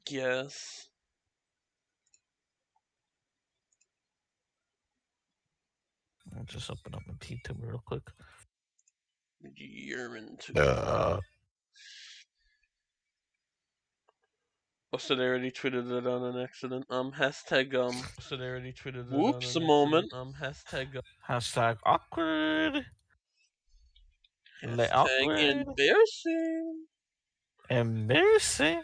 guess. I'll just open up my P2 real quick. German too. So they already tweeted it on an accident. Hashtag So they already tweeted it Whoops, on an a moment. Hashtag awkward. Hashtag embarrassing. Embarrassing.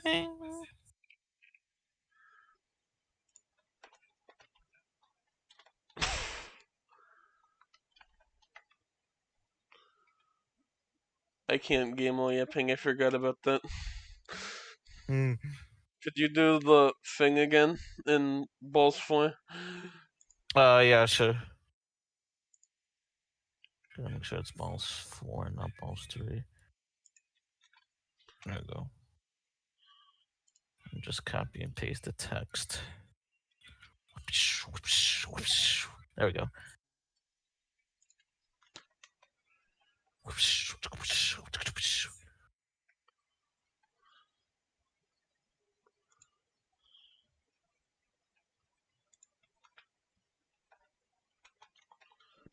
I can't game all yapping. I forgot about that. Hmm. Could you do the thing again in Balls 4? Yeah, sure. Gotta make sure it's balls 4, not balls 3. There we go. And just copy and paste the text. There we go.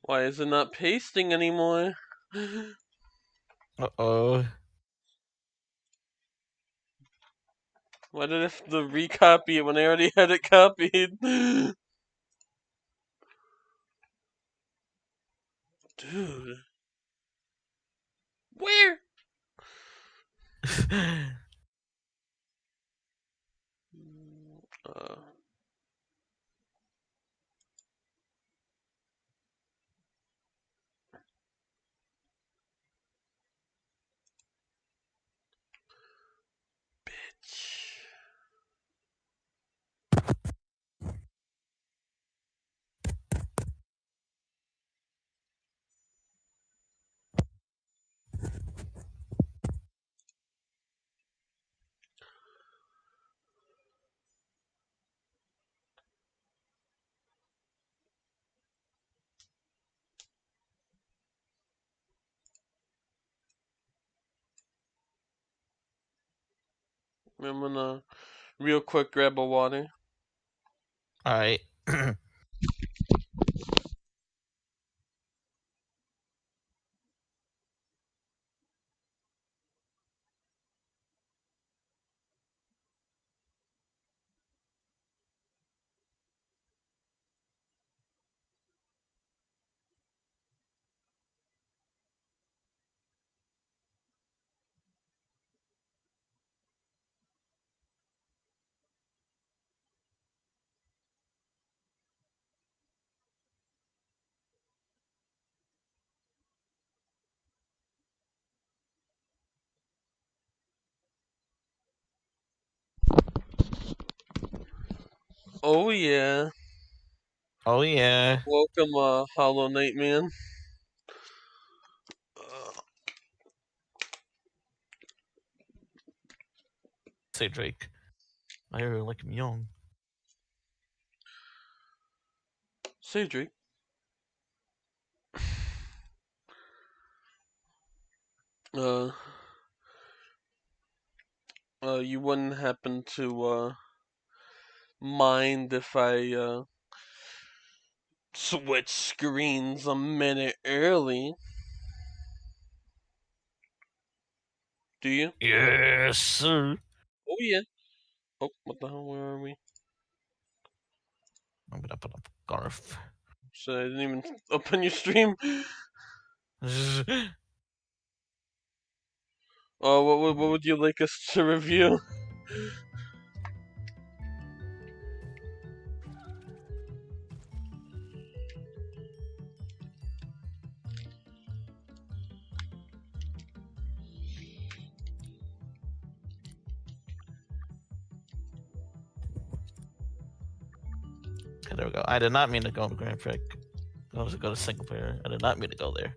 Why is it not pasting anymore? Uh-oh. Why did I have to recopy it when I already had it copied? Dude. Where? uh... Bitch. I'm gonna real quick grab a water. Alright. Oh yeah. Oh yeah. Welcome, Hollow Knight man. Say Drake. I really like him young. Cedric. You wouldn't happen to mind if I switch screens a minute early? Do you? Yes, sir. Oh yeah. Oh, what the hell? Where are we? I'm gonna put up Garf. So I didn't even open your stream. Oh, what would you like us to review? Okay, there we go. I did not mean to go to Grand Prix. I was to go to single player. I did not mean to go there.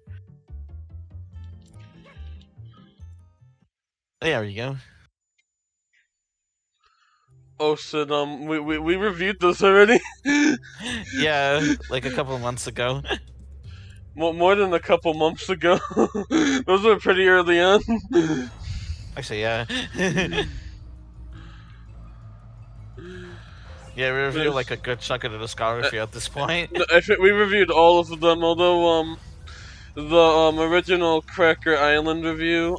There we go. Oh shit, we reviewed this already. Yeah, like a couple of months ago. More than a couple months ago. Those were pretty early on. Actually, yeah. Yeah, we reviewed like There's, a good chunk of the uh, discography at this point. no, I think we reviewed all of them. Although the original Cracker Island review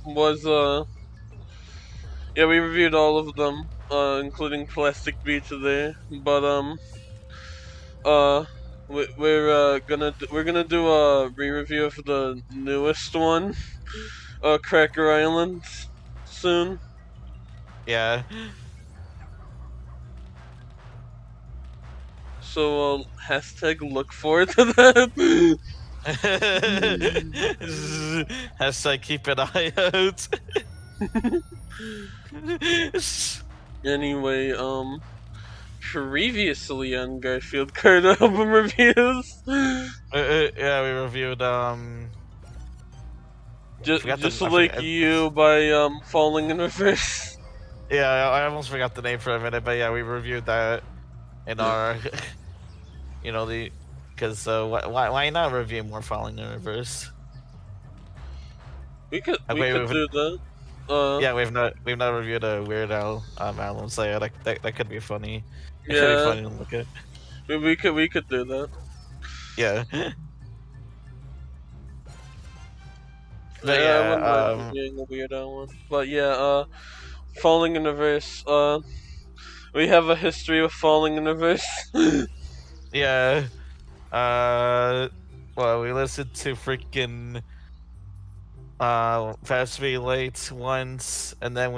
was yeah, we reviewed all of them, including Plastic Beach there. But uh we're gonna do a re-review of the newest one, Cracker Island, soon. Yeah. So hashtag look forward to that. Hashtag keep an eye out. Anyway, previously on Garfield Kart album reviews, Yeah, we reviewed I forgot just I like forgot. you by falling in reverse. Yeah, I almost forgot the name for a minute, but yeah, we reviewed that in our, the, because why not review more Falling in Reverse? We could do that. Uh, Yeah, we've not reviewed a Weird Al album, so yeah, that could be funny. It could be yeah, funny to look at. we could do that. Yeah, but Yeah, I yeah, wouldn't mind being a weird one. But yeah, falling in reverse. We have a history of falling in reverse. yeah. Uh, well, we listened to freaking Fast Be Late once, and then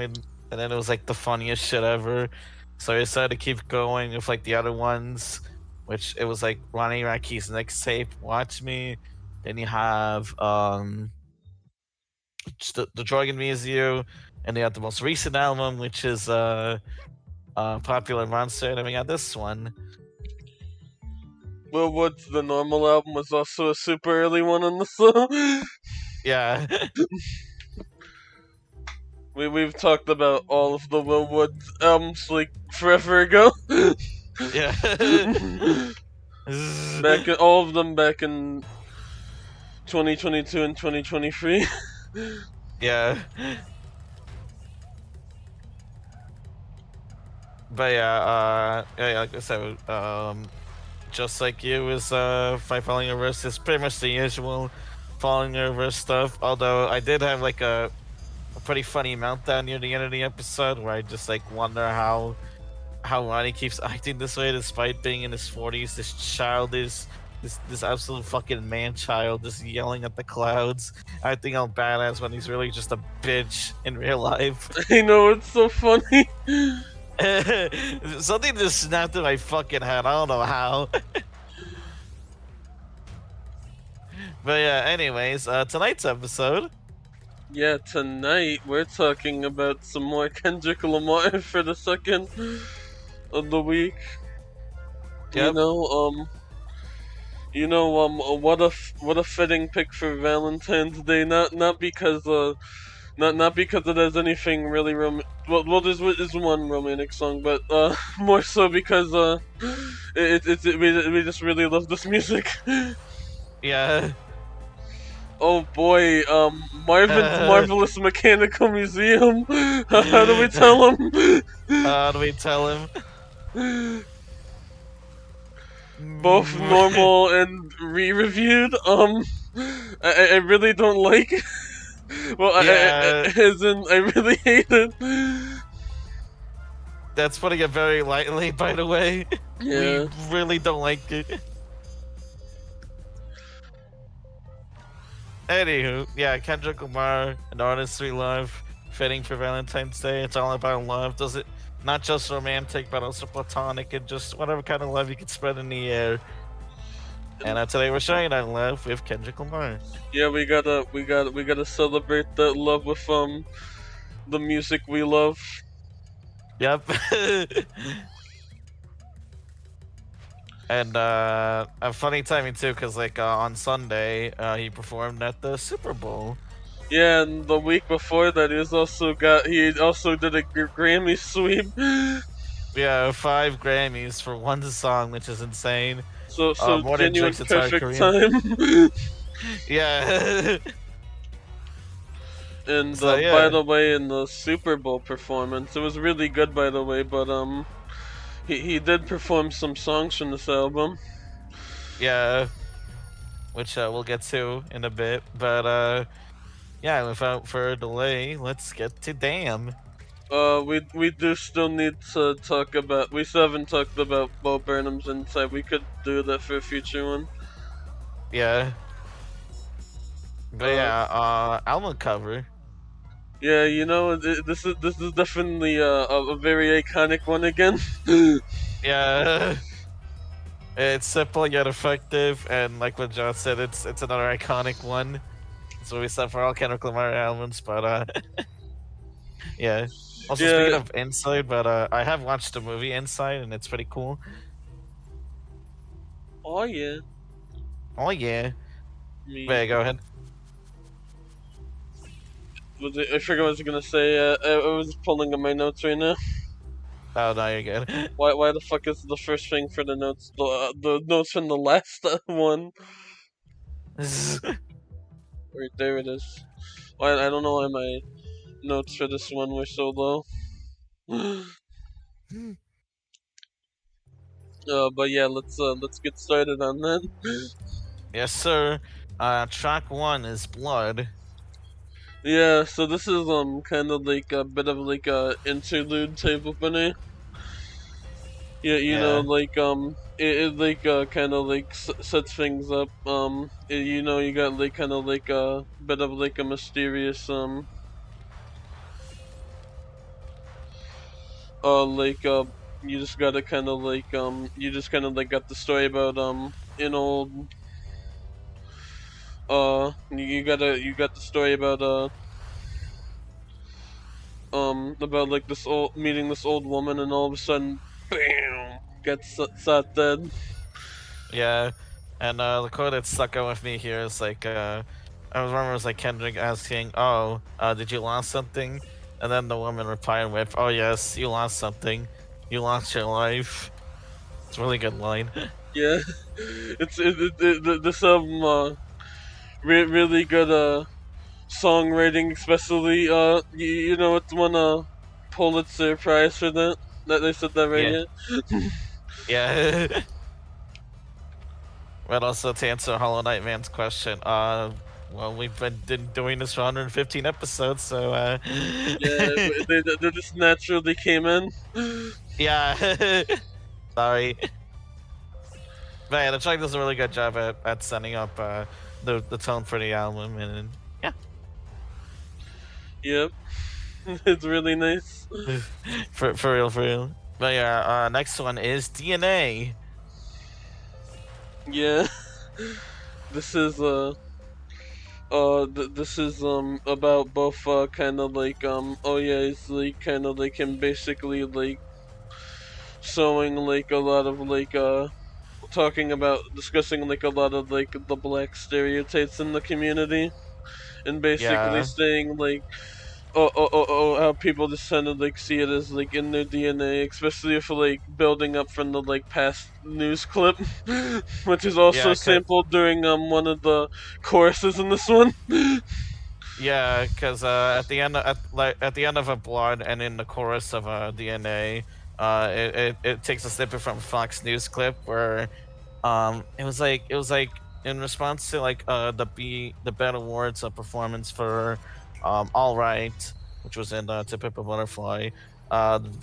it was like the funniest shit ever. So I decided to keep going with like the other ones, which it was like Ronnie Rackey's next tape, Watch Me. Then you have the Dragon Museum, and they have the most recent album, which is Popular Monster, and then we got this one. Will Wood's the normal album was also a super early one on the song. Yeah. We've talked about all of the Will Wood albums like forever ago. Yeah. All of them back in 2022 and 2023. Yeah. But yeah, like I said, just like you is Five Falling in Reverse is pretty much the usual Falling in Reverse stuff. Although I did have like a pretty funny meltdown near the end of the episode where I just like wonder how Ronnie keeps acting this way despite being in his 40s. This child is this absolute fucking man child just yelling at the clouds, acting all badass when he's really just a bitch in real life. I know, it's so funny. Something just snapped in my fucking head. I don't know how. But yeah, anyways, tonight's episode. Yeah, tonight we're talking about some more Kendrick Lamar for the second of the week. Yep. What a fitting pick for Valentine's Day. Not because not because it has anything really well there's one romantic song, but more so because we just really love this music. Yeah. Oh boy, Marvin's Marvelous Mechanical Museum. How do we tell him? How do we tell him? Both normal and re-reviewed. I really don't like it. Well, Yeah. as in, I really hate it. That's putting it very lightly, by the way. Yeah. We really don't like it. Anywho, yeah, Kendrick Lamar, an artist we love, fitting for Valentine's Day. It's all about love. Does it not just romantic, but also platonic and just whatever kind of love you can spread in the air. And today we're showing that love with Kendrick Lamar. Yeah, we gotta celebrate that love with the music we love. Yep. And a funny timing too, because like on Sunday he performed at the Super Bowl. Yeah, and the week before that, he also did a Grammy sweep. Yeah, 5 Grammys for one song, which is insane. So More than genuine Drake's entire perfect career. time. Yeah. And So, by yeah. the way, in the Super Bowl performance, it was really good, by the way. But he did perform some songs from this album. Yeah, which we'll get to in a bit. But yeah, without further delay, let's get to Damn. We do still need to talk about. We still haven't talked about Bo Burnham's Inside. We could do that for a future one. Yeah, but Uh, yeah, album cover. yeah, you know, this is definitely a very iconic one again. Yeah, it's simple yet effective, and like what John said, it's another iconic one. That's what we said for all Kendrick Lamar albums. But yeah. Also, speaking Yeah. of Inside, but I have watched the movie Inside, and it's pretty cool. Oh yeah. Oh yeah. Me. Yeah, go ahead. I forgot what I was gonna say. I was pulling up my notes right now. Oh no, you're good. Why the fuck is the first thing for the notes the notes from the last one? Right there it is. Why I don't know why my notes for this one were so low. But yeah, let's get started on that. Yes, sir. Track one is Blood. Yeah, so this is kind of like a bit of like a interlude type opening. Yeah, you know, Yeah, like it like kind of like sets things up. You know, you got like kind of like a bit of like a mysterious like you just gotta kind of like you just kind of like got the story about an old you got the story about like this old meeting this old woman, and all of a sudden bam gets shot dead. yeah. And the quote that stuck out with me here is like, I remember it was like Kendrick asking, "Oh, did you lost something?" And then the woman replying with, "Oh yes, you lost something. You lost your life." It's a really good line. Yeah. This really good songwriting, especially you know it's won a Pulitzer Prize for that they said that right, Yeah, yeah. yeah. But also to answer Hollow Knight Man's question, well, we've been doing this for 115 episodes, so Yeah, they just naturally came in. yeah. Sorry. But yeah, the track does a really good job at setting up the tone for the album, and yeah, Yep. It's really nice. for real, for real. But yeah, next one is DNA. Yeah. This is this is about both kind of like oh yeah, it's like kind of like him basically like showing like a lot of like talking about discussing like a lot of like the black stereotypes in the community, and basically Yeah, saying like how people just kind of like see it as like in their DNA, especially if like building up from the like past news clip, which is also yeah, sampled during one of the choruses in this one. yeah, because at the end at the end of a Blood and in the chorus of DNA, it takes a snippet from Fox News clip where it was like in response to like the BET Awards performance for All Right, which was in To Pimp a Butterfly.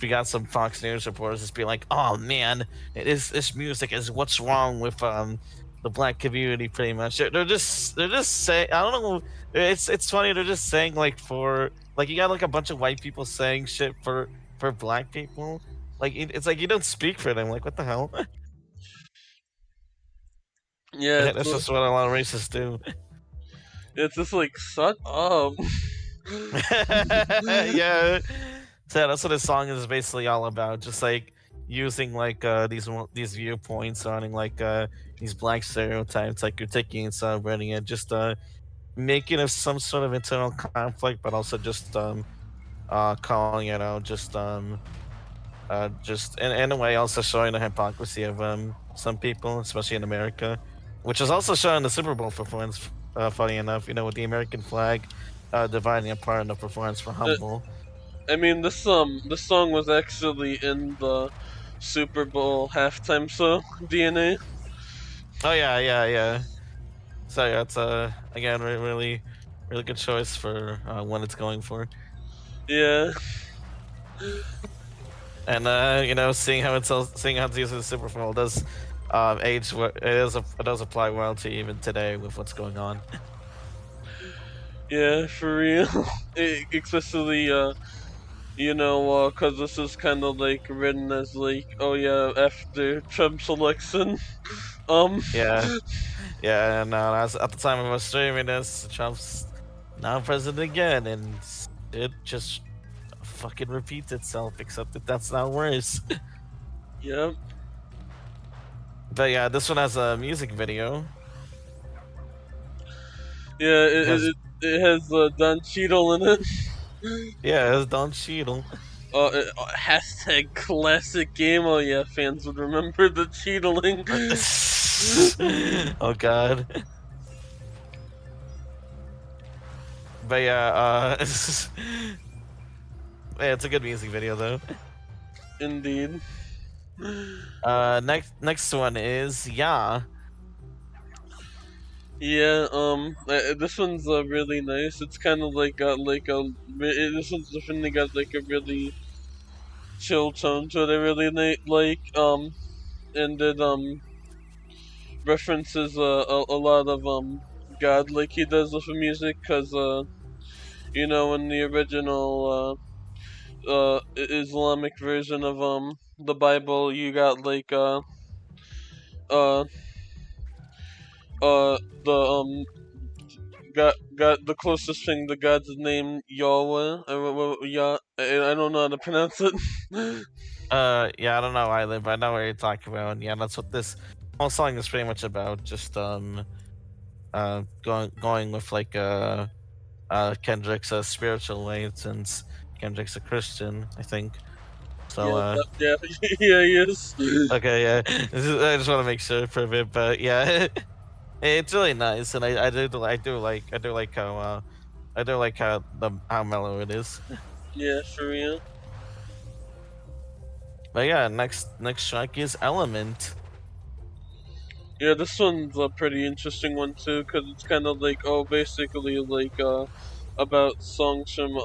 We got some Fox News reporters just being like, "Oh man, it is this music is what's wrong with the black community." Pretty much, they're just saying, I don't know. It's funny. They're just saying like for like you got like a bunch of white people saying shit for black people. Like it's like you don't speak for them. Like what the hell? Yeah, That's just what a lot of racists do. it's just like shut up. Yeah. So that's what the song is basically all about. Just like using like these viewpoints surrounding like these black stereotypes, like critiquing and celebrating it, just making it some sort of internal conflict, but also just calling it out, just in a way also showing the hypocrisy of some people, especially in America, which is also shown in the Super Bowl performance. Funny enough, you know, with the American flag dividing apart in the performance for Uh, Humble. I mean, this song was actually in the Super Bowl halftime so DNA. Oh yeah, yeah, yeah. So yeah, it's again really really good choice for what it's going for. Yeah, And seeing how it's used in the Super Bowl does age it does apply well to even today with what's going on. yeah, for real. Especially cause this is kind of like written as like, oh yeah, after Trump's election. Um, Yeah, yeah, and as at the time of us streaming this, Trump's now president again, and it just fucking repeats itself, except that that's not worse. yeah, But yeah, this one has a music video. yeah, It has it has Don Cheadle in it. yeah, it has Don Cheadle. Hashtag classic game. Oh yeah, fans would remember the cheatling. Oh god. But yeah, yeah, it's a good music video though. Indeed. Next one is yeah. Yeah, this one's really nice. It's kind of like got like this one's definitely got like a really chill tone to it. I really like, and it references a lot of God like he does with the music, cause in the original Islamic version of the Bible, you got like uh the got the closest thing to God's name Yahweh. I don't know how to pronounce it. Yeah, I don't know either, but I know what you're talking about. And yeah, that's what this whole song is pretty much about. Just going with like Kendrick's spiritual way since Kendrick's a Christian, I think. So Yeah, yeah, yeah, he is. okay, yeah. I just want to make sure for a bit, but yeah, it's really nice, and I do like how I do like how mellow it is. Yeah, for real. But yeah, next track is Element. Yeah, this one's a pretty interesting one too, cause it's kind of like basically like about songs from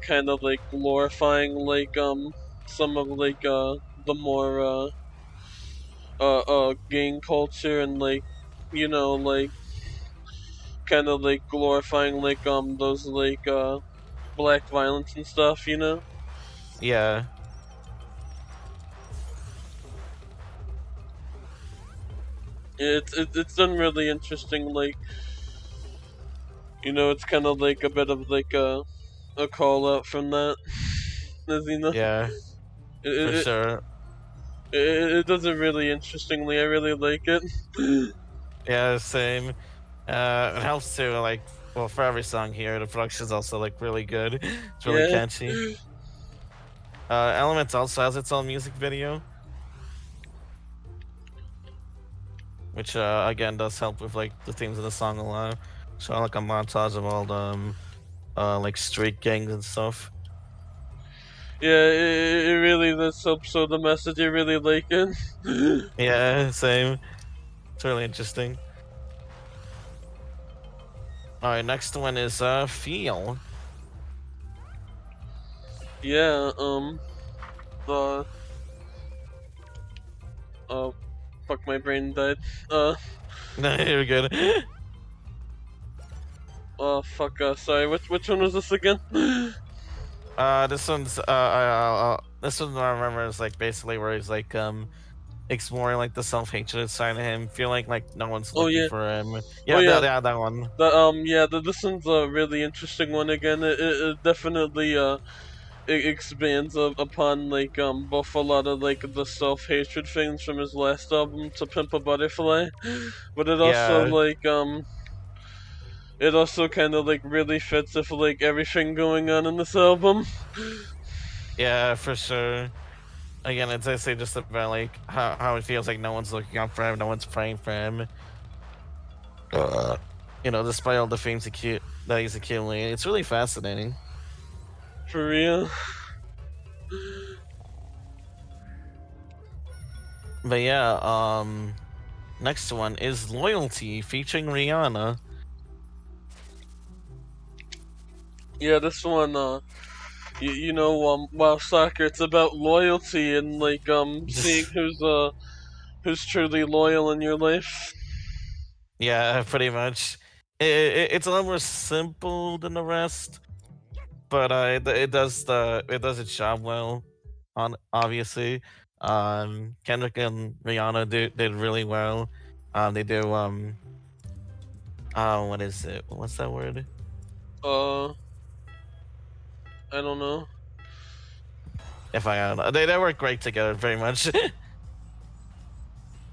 kind of like glorifying like some of like the more gang culture and like like kind of like glorifying like those like black violence and stuff. Yeah, It's done really interesting. Like it's kind of like a bit of like a call out from that. As yeah, for it, sure. it does it really interestingly. I really like it. Yeah, same. It helps too, like, well, for every song here, the production's also like really good. It's really Yeah, catchy. Elements also has its own music video, which again does help with like the themes of the song a lot. So like a montage of all the like street gangs and stuff. yeah, it really does help show the message. I really like it. Yeah, same. It's really interesting. All right, next one is Feel. Yeah, uh, oh, fuck, my brain died. Uh, No, you're good. oh, fuck, sorry, which one was this again? This one I remember is like basically where he's like exploring like the self-hatred side of him, feeling like no one's Oh, looking yeah, for him. oh, Yeah, yeah, that one. this one's a really interesting one again. It definitely, it expands upon like both a lot of like the self hatred things from his last album to Pimp a Butterfly, but Yeah, it also kind of like really fits with like everything going on in this album. yeah, for sure. Again, it's basically just about like how it feels like no one's looking out for him, no one's praying for him. Uh, despite all the themes that he's accumulating, it's really fascinating. For real. But yeah, next one is Loyalty featuring Rihanna. Yeah, this one, WoW Soccer, it's about loyalty and like seeing who's truly loyal in your life. Yeah, pretty much. It's a lot more simple than the rest, but it does its job well. On obviously, Kendrick and Rihanna did really well. They do what is it? What's that word? Uh, I don't know. If I don't know, they work great together, very much.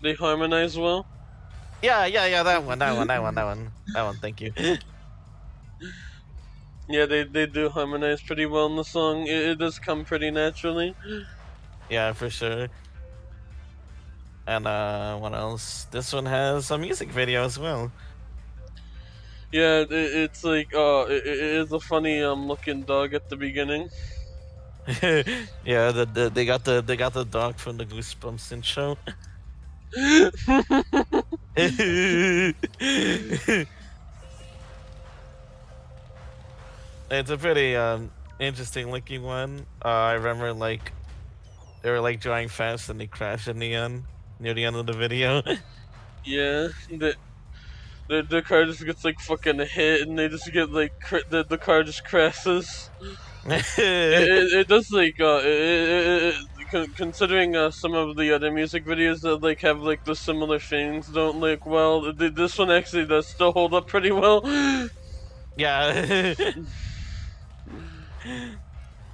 They harmonize well. Yeah. That one. Thank you. Yeah, they do harmonize pretty well in the song. It does come pretty naturally. Yeah, for sure. And what else? This one has a music video as well. Yeah, it's like it is a funny looking dog at the beginning. Yeah, they got the dog from the Goosebumps intro. It's a pretty interesting looking one. I remember like they were like drawing fast and they crashed in the end near the end of the video. Yeah, the car just gets like fucking hit, and they just get like the car just crashes. It does like considering some of the other music videos that like have like the similar things don't like well. This one actually does still hold up pretty well. Yeah.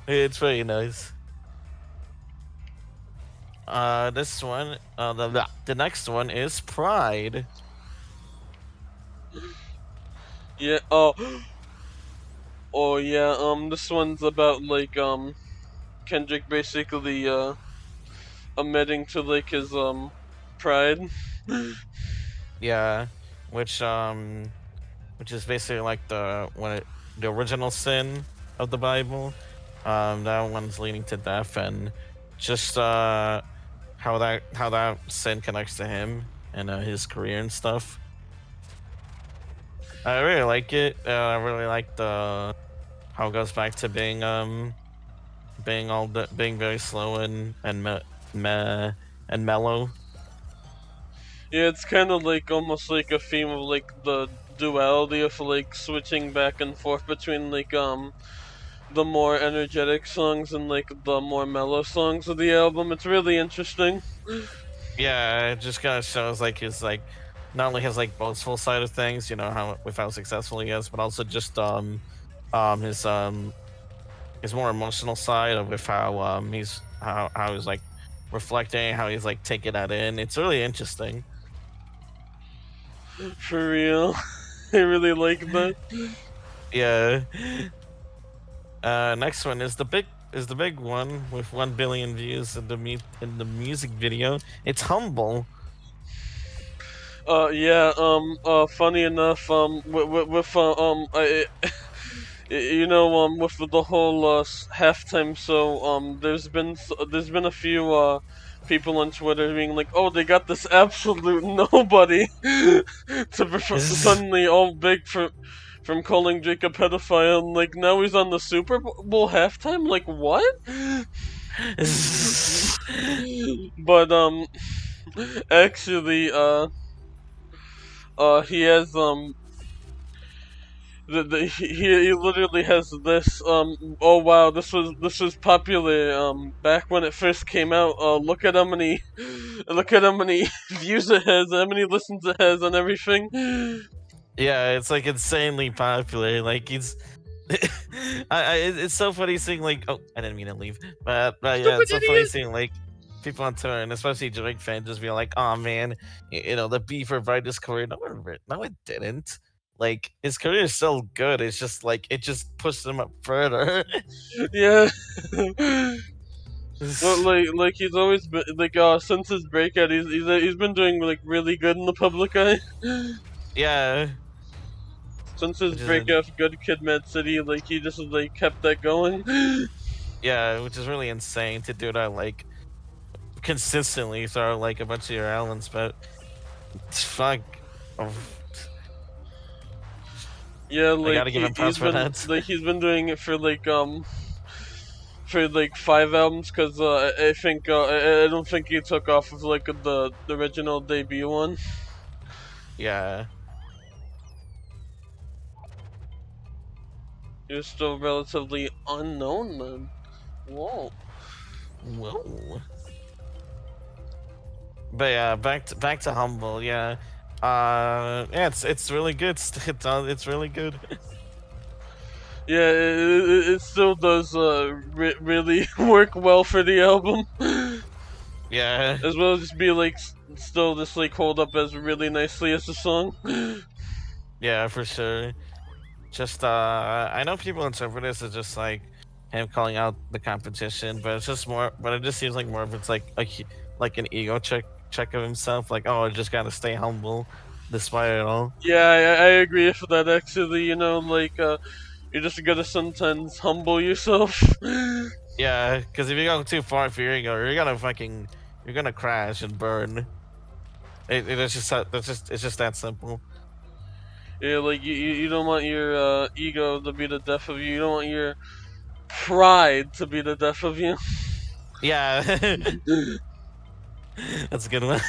It's very nice. This one, the next one is Pride. Yeah. Oh. Oh yeah. This one's about like Kendrick basically admitting to like his pride. Yeah, which which is basically like the original sin of the Bible. That one's leading to death, and just how that sin connects to him and his career and stuff. I really like it. I really like the how it goes back to being very slow and mellow. Yeah, it's kind of like almost like a theme of like the duality of like switching back and forth between like the more energetic songs and like the more mellow songs of the album. It's really interesting. Yeah, it just kind of shows like his like not only his like boastful side of things, you know, how with how successful he is, but also just um his um his more emotional side of with how how he's like reflecting, how he's like taking that in. It's really interesting. For real. I really like that. Yeah. Next one is the big one with 1 billion views in in the music video. It's Humble. Yeah, funny enough, with the whole halftime, so there's been a few people on Twitter being like, oh, they got this absolute nobody suddenly all big from calling Drake a pedophile, and like now he's on the Super Bowl halftime. Like what? But actually, he has he literally has this oh wow, this was popular back when it first came out. Look at how many views it has, how many listens it has, and everything. Yeah, it's like insanely popular. Like it's it's so funny seeing like oh I didn't mean to leave, but yeah, Stupid it's so funny idiot. seeing like people on Twitter and especially Drake fans just be like, oh man, you know the beef revived his career. No, it didn't. Like his career is still good. It's just like it just pushed him up further. Yeah. Well, like he's always been like since his breakout, he's been doing like really good in the public eye. Yeah, Since his which is a, breakout, Good Kid, Mad City, like he just like kept that going. yeah, which is really insane to do that. Like consistently throughout like a bunch of your albums, but fuck, oh, Yeah, I like gotta give him props he's for been that. like he's been doing it for like 5 albums, because I think I don't think he took off of like the original debut one. Yeah. He was still relatively unknown then. Whoa. Whoa. But yeah, back to humble. Yeah. Yeah, it's really good. It's really good. Yeah, it still does really work well for the album, Yeah. as well as just be like still just like hold up as really nicely as the song. Yeah, for sure. Just I know people interpret this as just like him calling out the competition, but it's just more. But it just seems like more of it's like like an ego check of himself. Like, oh, I just gotta stay humble despite it all. Yeah, I agree with that actually. Like you just gotta sometimes humble yourself. Yeah, because if you go too far for your ego, you're gonna crash and burn. It's just it's just that simple. Yeah, like you don't want your ego to be the death of you. You don't want your pride to be the death of you. Yeah, that's a good one.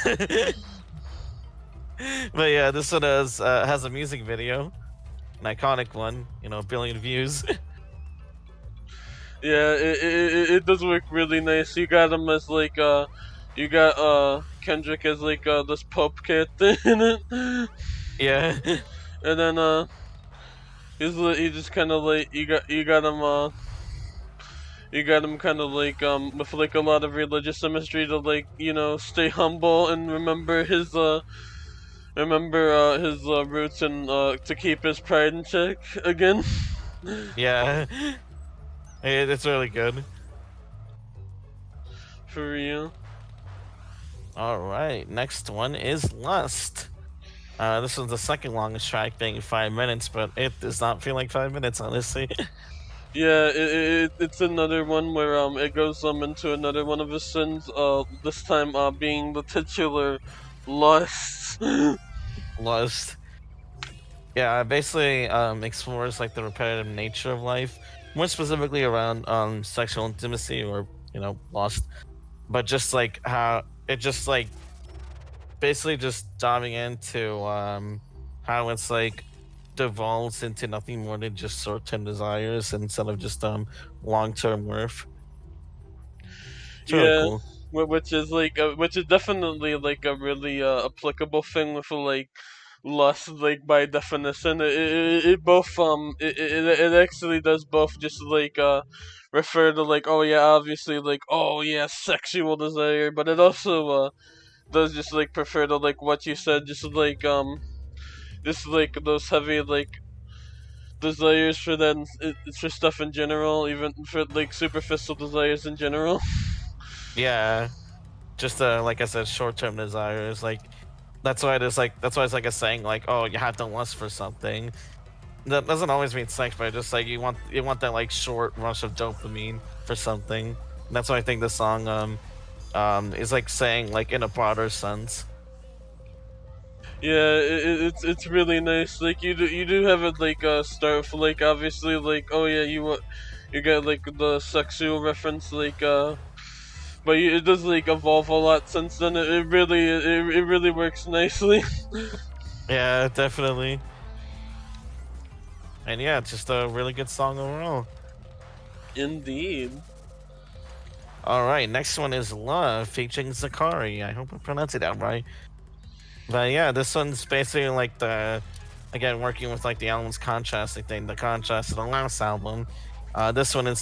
But yeah, this one has a music video, an iconic one. You know, 1 billion views. Yeah, it does work really nice. You got him as like you got Kendrick as like this Pope character in it, Yeah, and then he just kind of like you got him kind of like with like a lot of religious imagery to like stay humble and remember his roots, and to keep his pride in check again. yeah, it's really good. For real. All right, next one is Lust. This one's the second longest track, being 5 minutes, but it does not feel like 5 minutes, honestly. Yeah, it's another one where it goes into another one of his sins. This time being the titular lust. Lust. Yeah, basically explores like the repetitive nature of life, more specifically around sexual intimacy or lust, but just like how it just like basically just diving into how it's like devolves into nothing more than just short-term desires instead of just long-term worth. It's really Yeah, cool. which is definitely like a really applicable thing with like lust, like by definition. It both it actually does both just like refer to like, oh yeah, obviously like, oh yeah, sexual desire, but it also does just like prefer to like what you said, just like those heavy like desires for that, for stuff in general, even for like superficial desires in general. Yeah, just like I said, short-term desires. Like that's why it's like a saying like, oh, you have to lust for something. That doesn't always mean sex, but just like you want that like short rush of dopamine for something. And that's why I think the song is like saying like in a broader sense. Yeah, it's really nice. Like you do have it like start with like obviously like, oh yeah, you got like the sexual reference like but it does like evolve a lot since then. It really works nicely. Yeah, definitely. And yeah, it's just a really good song overall. Indeed. All right, next one is Love featuring Zakari. I hope I pronounced it out right. But yeah, this one's basically like the again working with like the album's contrasting thing, the contrast of the last album. This one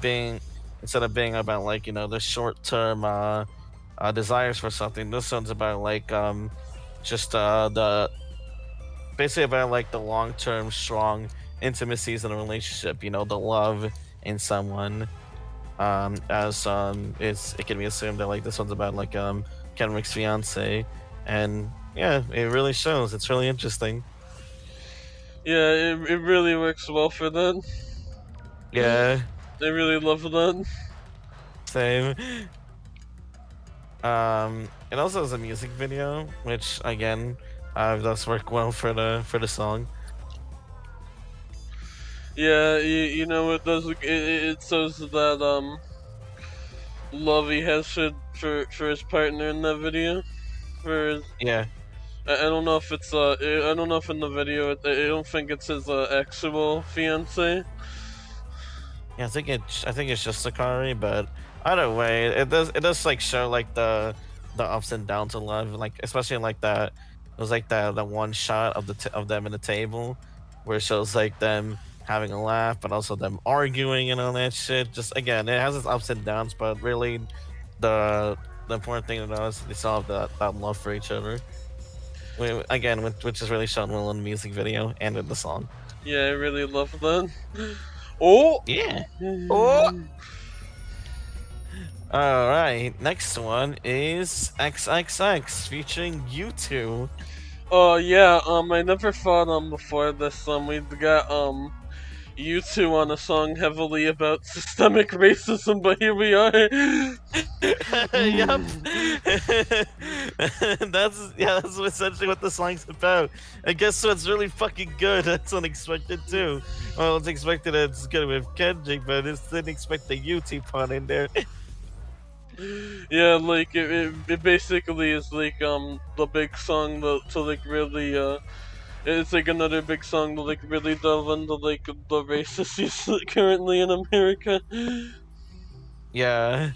being instead of being about like the short term desires for something, this one's about like just the basically about like the long term strong intimacies in a relationship. The love in someone. As it can be assumed that like this one's about like Kendrick's fiance, and yeah, it really shows. It's really interesting. Yeah, it really works well for that. Yeah, I really love that. same. It also has a music video, which again, does work well for the song. Yeah, you know it does. It shows that love he has for his partner in that video. For his, Yeah, I don't know if it's I don't know if in the video I don't think it's his actual fiance. yeah. I think it's just Sakari, but either way, it does like show like the ups and downs of love, like especially like that. It was like the one shot of of them in the table, where it shows like them having a laugh, but also them arguing and all that shit. Just again, it has its ups and downs, but really, the the important thing to know is they still have that love for each other. Again, which is really shown well in the music video and in the song. Yeah, I really love that. Oh. Yeah. Oh. All right. Next one is XXX featuring you two. Oh yeah. I never thought before this. We've got you two on a song heavily about systemic racism, but here we are. Yup. That's essentially what the song's about. And guess what's really fucking good? That's unexpected too. Well, it's expected that it's good with Kendrick, but it's didn't expect the UT part in there. Yeah, like it basically is like the big song to like really it's like another big song to like really delve into like the racism currently in America. Yeah.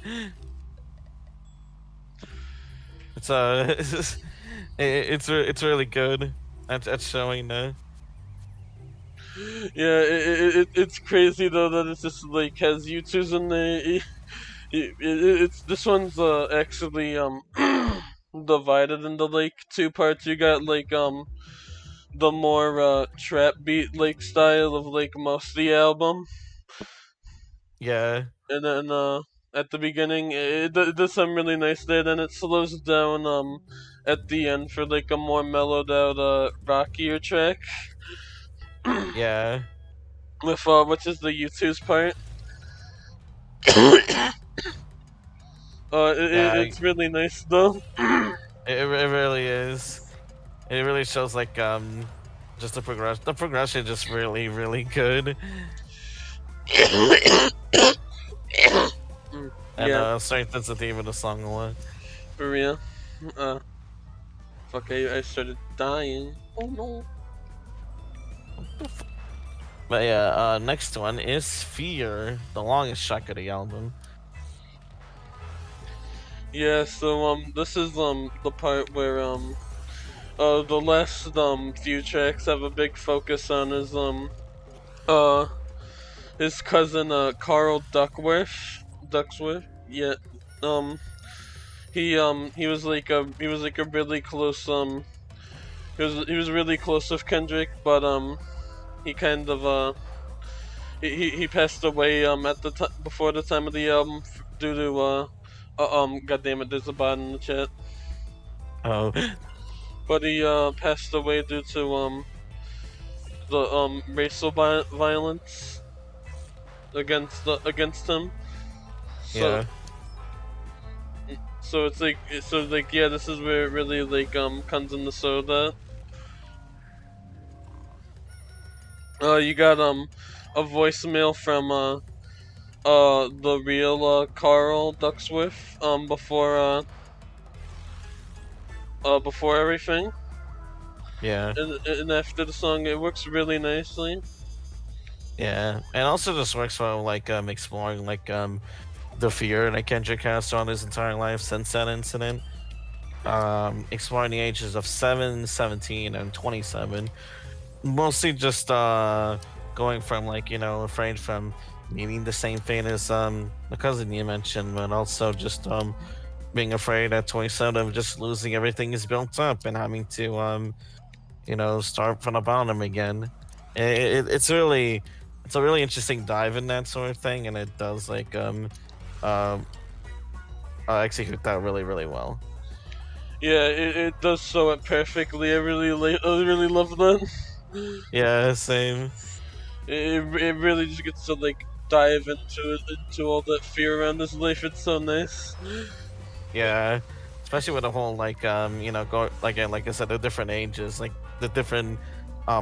It's it's really good at showing that. Yeah, it's crazy though that it's just like has YouTubes in there. It's this one's actually divided into like two parts. You got like the more trap beat like style of like most of the album, Yeah, and then at the beginning it does some really nice there. Then it slows down at the end for like a more mellowed out rockier track yeah, with which is the YouTube's part. yeah. It's really nice though. It really is. It really shows like just the progression. The progression just really good, Mm, and yeah, strengthens the theme of the song a lot. for real. Uh, Fuck, I started dying. Oh no. But yeah, next one is Fear, the longest track of the album. Yeah, so this is the part where the last few tracks have a big focus on uh his cousin Carl Ducksworth. Yeah. Um he was like a really close he was really close with Kendrick, but he kind of he passed away at the before the time of the album due to god damn it, there's a bot in the chat. Oh, But he passed away due to the racial violence against him. So yeah, so like yeah, this is where it really like comes into soda. You got a voicemail from the real Carl Ducksworth before everything, yeah, and after the song it works really nicely. yeah. And also just works well like exploring like the fear that Kendrick has throughout his entire life since that incident. Exploring the ages of 7, 17, and 27. Mostly just going from like, refrain from meeting the same fate as the cousin you mentioned, but also just being afraid at 27 of just losing everything he's built up and having to start from the bottom again. It's a really interesting dive in that sort of thing, and it does like um execute that really well. Yeah, it does show it perfectly. I really love that. Yeah, same. It really just gets to like dive into all that fear around his life. It's so nice. Yeah, especially with the whole like go like I said, the different ages, like the different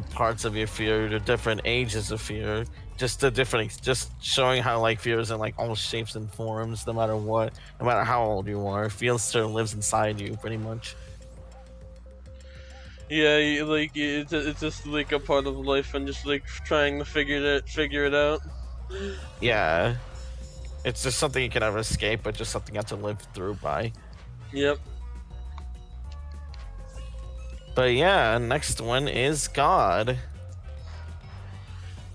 parts of your fear, the different ages of fear, just the different, just showing how like fear is in like all shapes and forms, no matter what, no matter how old you are, fear still lives inside you, pretty much. Yeah, it's just like a part of life, and just like trying to figure it out. Yeah, it's just something you can never escape, but just something you have to live through by. Yep. But yeah, next one is God.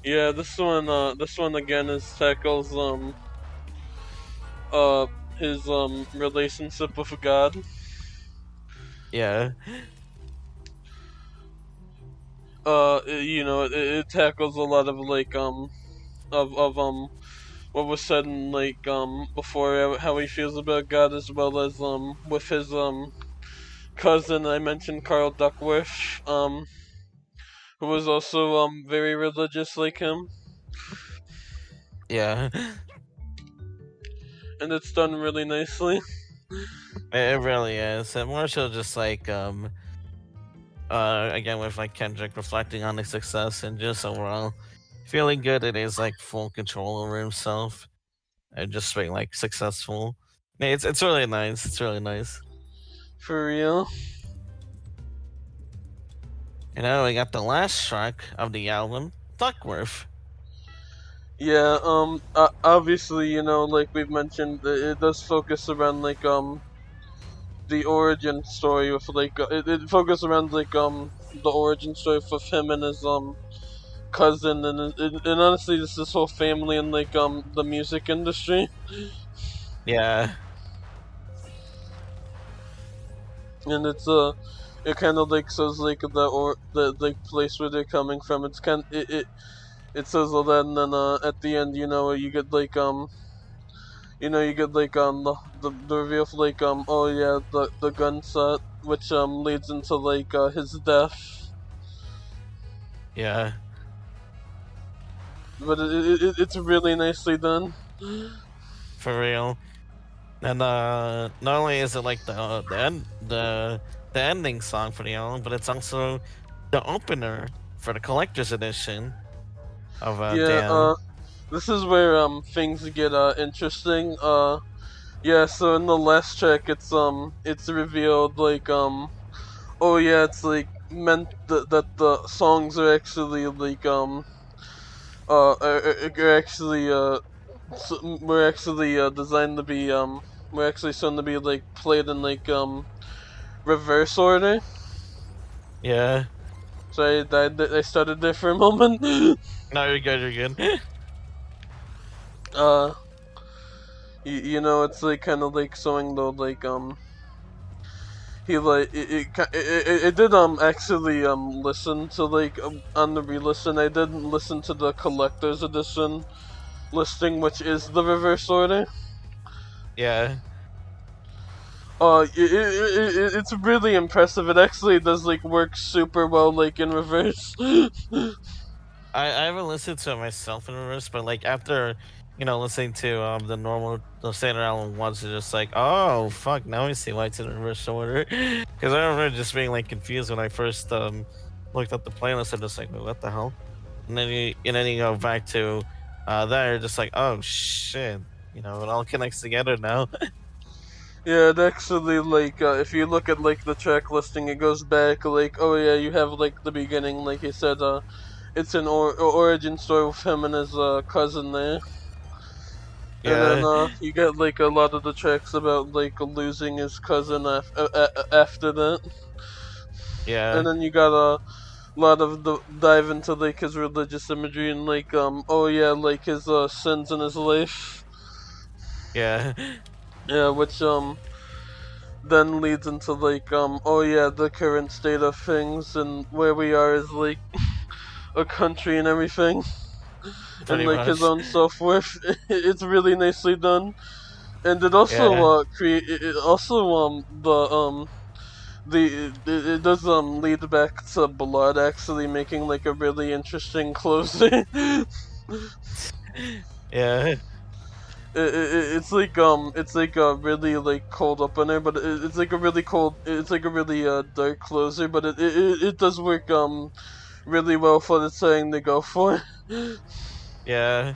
Yeah, this one again is tackles uh his relationship with God. Yeah, You know, it tackles a lot of like of what was said in like before, how he feels about God, as well as with his cousin I mentioned, Carl Duckworth, who was also very religious like him, yeah. and it's done really nicely. It really is. And more so just like again with like Kendrick reflecting on his success and just overall feeling good in his like full control over himself and just being like successful. Yeah, it's really nice. It's really nice. For real. You know, we got the last track of the album, Duckworth. Yeah, obviously, you know, like we've mentioned, it does focus around like the origin story with like it focuses around like the origin story of him and his cousin, and honestly just this whole family in like the music industry, Yeah, and it kind of like says like the like place where they're coming from. It's kind it says all that, and then at the end, you know, you get like you get like the reveal of like oh yeah, the gunshot, which leads into like his death. yeah, But it's really nicely done. for real. And not only is it like the ending song for the album, but it's also the opener for the collector's edition of Yeah, Damn. this is where things get interesting. Yeah, so in the last track, it's revealed like oh yeah, it's like meant that the songs are actually like are actually we're actually designed to be we're actually shown to be like played in like reverse order. Yeah. So I started there for a moment. No, you're good. You're good. uh, you know, it's like kind of like showing though like he like it did actually listen to like on the re-listen. I didn't listen to the collector's edition listing, which is the reverse order. Yeah. It's really impressive. It actually does like work super well like in reverse. I haven't listened to it myself in reverse, but like after listening to the standard album once, it's just like, oh fuck, now I see why it's in reverse order. Because I remember just being like confused when I first looked at the playlist. I'm just like, wait, what the hell? And then you go back to that, you're just like, oh shit, it all connects together now. Yeah, it actually like if you look at like the track listing, it goes back like oh yeah, you have like the beginning, like you said, it's an origin story with him and his cousin there, and then Yeah, you get like a lot of the tracks about like losing his cousin after that, and yeah, then you got a lot of the dive into like his religious imagery and like oh yeah, like his sins in his life, yeah, yeah, which then leads into like oh yeah, the current state of things and where we are as like a country and everything, and pretty like his much. own self-worth. It's really nicely done, and it also Yeah, create it also it does lead back to blood actually making like a really interesting closing. yeah. it's like a really like cold opener, but it's like a really cold, it's like a really dark closer, but it does work really well for the setting they go for. Yeah,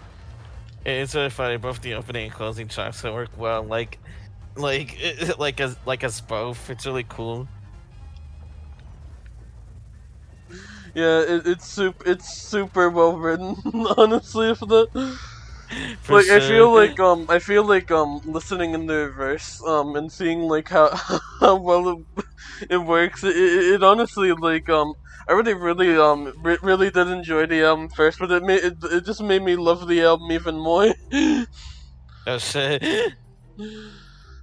it's really funny. Both the opening and closing tracks that work well. Like as both. It's really cool. Yeah, it's super well written, honestly. For the For like, sure. I feel like listening in the reverse and seeing like how how well it works. It honestly like I really did enjoy the album first, but it just made me love the album even more. Oh shit.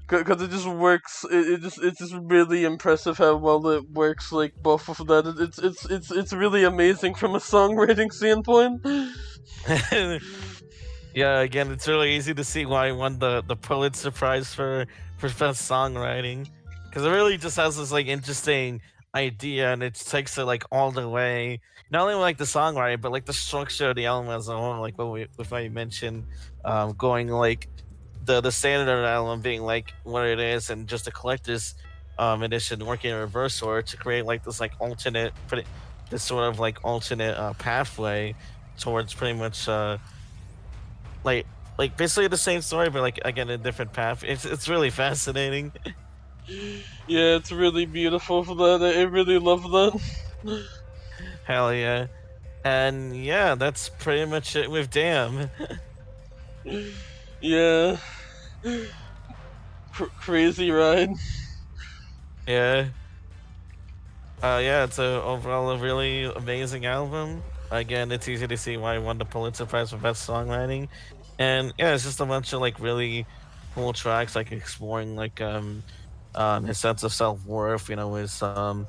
Because it just works. It's just really impressive how well it works. Like both of that, it's really amazing from a songwriting standpoint. Yeah, again, it's really easy to see why he won the Pulitzer Prize for best songwriting, because it really just has this like interesting idea, and it takes it like all the way. Not only like the songwriting, but like the structure of the album as a whole. Like what you mentioned, going like the standard of the album being like what it is, and just the collector's edition working in reverse order to create like this like this sort of like alternate pathway towards pretty much like basically the same story, but like again a different path. It's really fascinating. Yeah, it's really beautiful for that. I really love that. Hell yeah. And yeah, that's pretty much it with Damn. Yeah, crazy ride. Yeah. Yeah, it's overall a really amazing album. Again, it's easy to see why he won the Pulitzer Prize for Best Songwriting. And yeah, it's just a bunch of like really cool tracks, like exploring like his sense of self worth, his the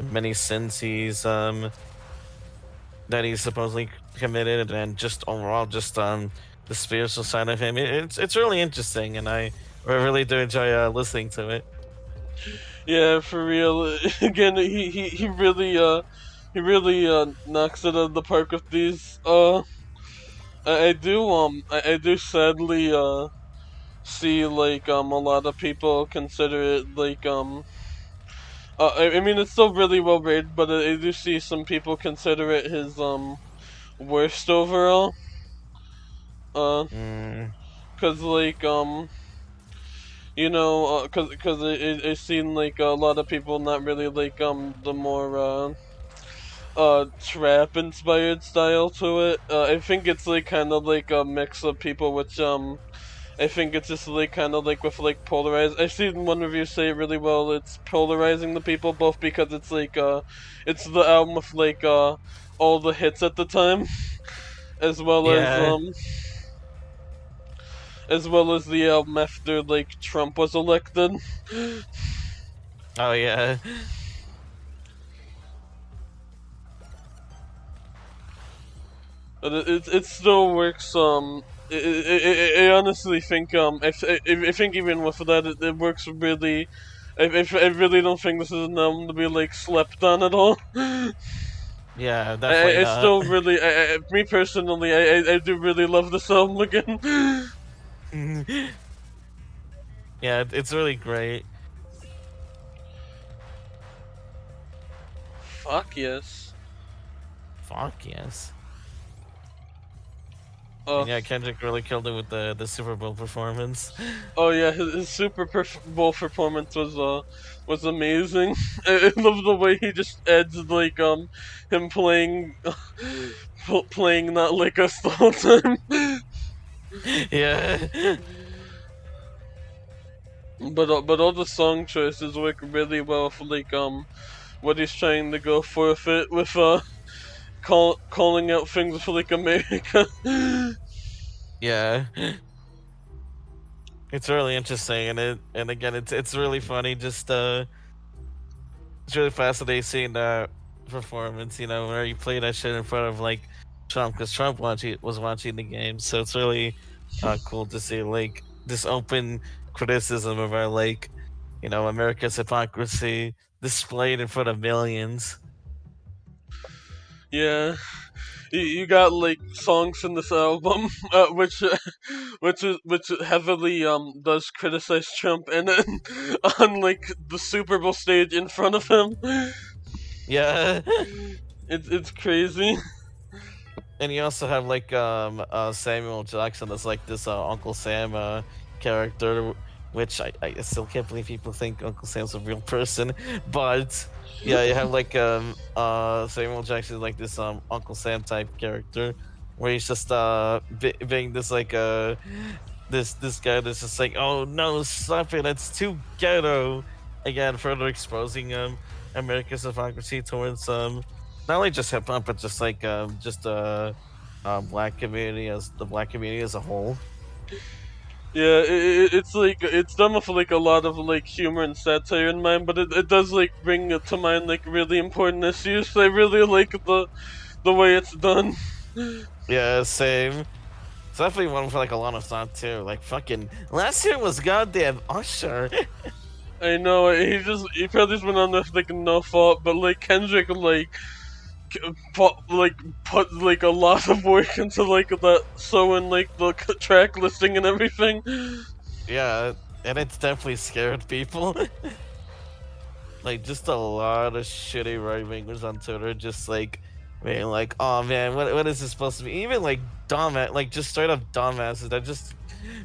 many sins that he's supposedly committed, and just overall just the spiritual side of him. It's really interesting, and I really do enjoy listening to it. Yeah, for real. Again, he really knocks it out of the park with these. I do sadly see like a lot of people consider it like I mean it's still really well rated, but I do see some people consider it his worst overall. Uh, Mm, cause like cause it seemed like a lot of people not really like the more trap inspired style to it. I think it's like kind of like a mix of people which I think it's just like kind of like with like polarized. I've seen one review say it really well. It's polarizing the people both because it's like it's the album with like all the hits at the time, as well yeah. as well as the album after like Trump was elected. Oh yeah. But it still works. I honestly think I think even with that it works really. I really don't think this is an album to be like slept on at all. Yeah, definitely I not. still really, me personally, I do really love this album again. Yeah, it's really great. Fuck yes. Fuck yes. Uh, And yeah, Kendrick really killed it with the Super Bowl performance. oh yeah, his Bowl performance was amazing. I love the way he just adds like him playing playing not like us the whole time. Yeah. But all the song choices work really well for like what he's trying to go for with it with calling out things for like America. Yeah. It's really interesting, and again it's really funny. Just it's really fascinating seeing that performance. Where you play that shit in front of like Trump, because Trump was watching the game. So it's really cool to see like this open criticism of our like America's hypocrisy displayed in front of millions. Yeah. you got like songs in this album, which heavily does criticize Trump, and then on like the Super Bowl stage in front of him, Yeah. it's crazy. And you also have like Samuel Jackson as like this Uncle Sam character, which I still can't believe people think Uncle Sam's a real person. But yeah, you have like Samuel Jackson like this Uncle Sam type character, where he's just being this like this guy that's just like, oh no, stop it, it's too ghetto. Again, further exposing America's hypocrisy towards not only just hip hop, but just like black community as the black community as a whole. Yeah, it's like it's done with like a lot of like humor and satire in mind, but it does like bring to mind like really important issues. I really like the way it's done. Yeah, same. It's definitely one for like a lot of thought too. Like fucking last year was goddamn Usher. I know he probably just went on this like no fault, but like Kendrick like like put like a lot of work into like that sewing like the track listing and everything. Yeah, and it's definitely scared people. Like just a lot of shitty right wingers on Twitter, just like being like, "Oh man, what is this supposed to be?" Even like like just straight up dumbasses that just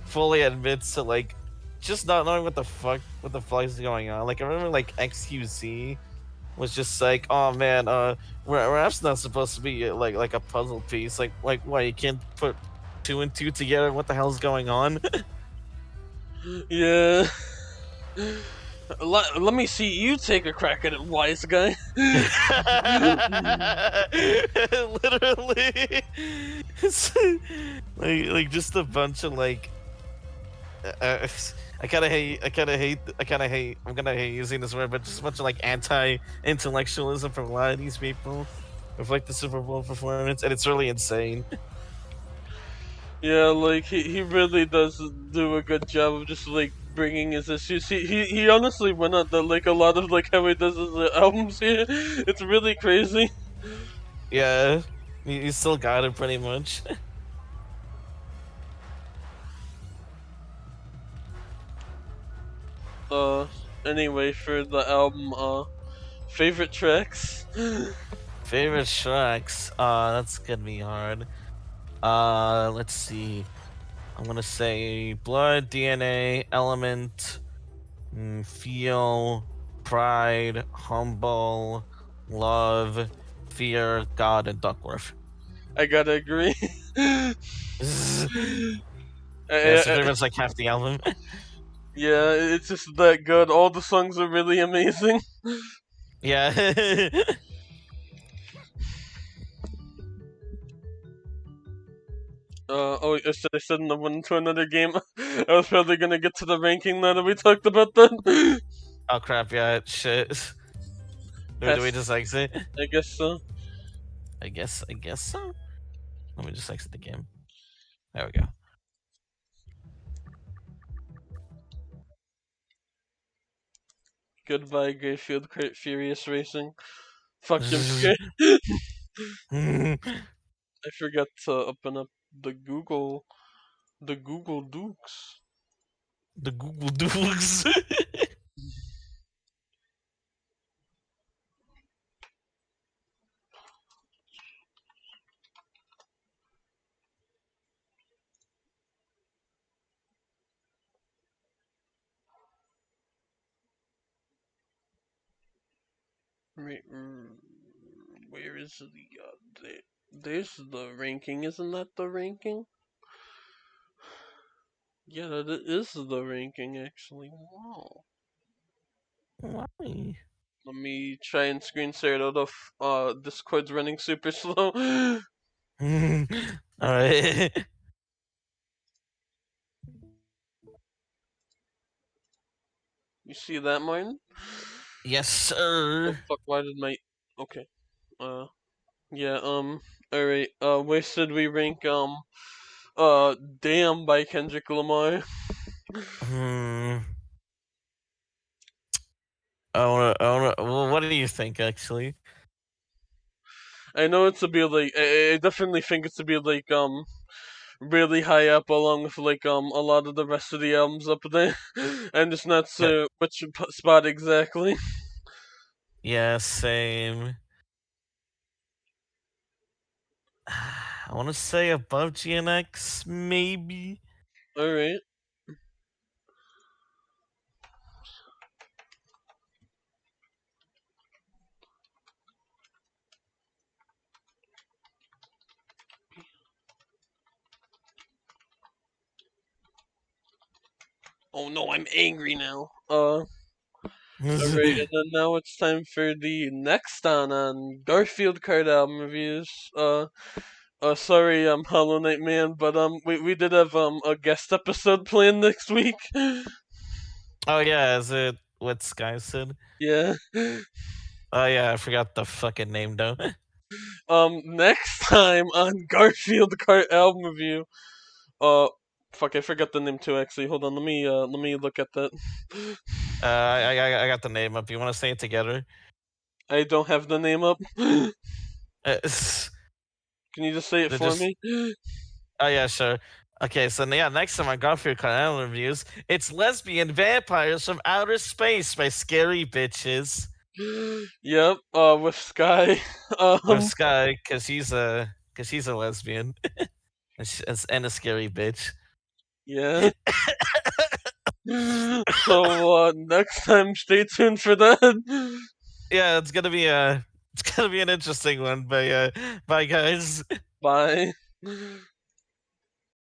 fully admits to like just not knowing what the fuck is going on. Like I remember like XQC was just like, "Oh man, rap's not supposed to be like a puzzle piece. Like why you can't put two and two together? What the hell's going on?" Yeah. Let me see you take a crack at it, wise guy. Literally, it's like just a bunch of like. Uh, I'm gonna hate using this word, but just a bunch of like anti-intellectualism from a lot of these people with like the Super Bowl performance, and it's really insane. Yeah, like he really does do a good job of just like bringing his issues. He honestly went on the like a lot of like how he does his albums here. It's really crazy. Yeah, you still got it pretty much. Uh, anyway, for the album, favorite tracks. Favorite tracks? That's gonna be hard. Let's see. I'm gonna say blood, DNA, element, feel, pride, humble, love, fear, God, and Duckworth. I gotta agree. Yeah, so I, pretty much like half the album. yeah, it's just that good. All the songs are really amazing. Yeah. Oh, I said I went to another game. I was probably gonna get to the ranking now that we talked about that. Oh crap! Yeah, shit. Do we Pass, just exit? I guess so. I guess so. Let me just exit the game. There we go. Goodbye, Garfield, Furious Racing. Fuck him. The I forgot to open up the Google Dukes. Google Doodles. Where is there's the ranking, isn't that the ranking? Yeah, that is the ranking actually. Wow. Why? Let me try and screen share it out of Discord's running super slow. All right. You see that, Martin? Yes, Oh sir. fuck! Why did my okay? Yeah. All right. Where should we rank? Damn by Kendrick Lamar. Hmm. I wanna. Well, what do you think, actually? I know it's to be like I definitely think it's to be like really high up along with like a lot of the rest of the albums up there. I'm just not Yeah, sure which spot exactly. yeah, same. I want to say above GNX, maybe. All right. Oh no, I'm angry now. Alright, and then now it's time for the next on Garfield card album reviews. Sorry, Hollow Knight Man, but we did have a guest episode planned next week. Oh yeah, is it what Sky said? Yeah. Oh yeah, I forgot the fucking name though. Next time on Garfield card album review. Uh, fuck, I forgot the name too. Actually, hold on. Let me look at that. I got the name up. You want to say it together? I don't have the name up. Can Uh, you just say it they for just me? oh yeah, sure. Okay, so yeah, next time on Garfield Canal reviews, it's Lesbian Vampires from Outer Space by Scary Bitches Yep. With Sky. with Um. Sky, cause he's a lesbian and a scary bitch. Yeah. So next time, stay tuned for that. Yeah, it's gonna be an interesting one. But bye guys. Bye.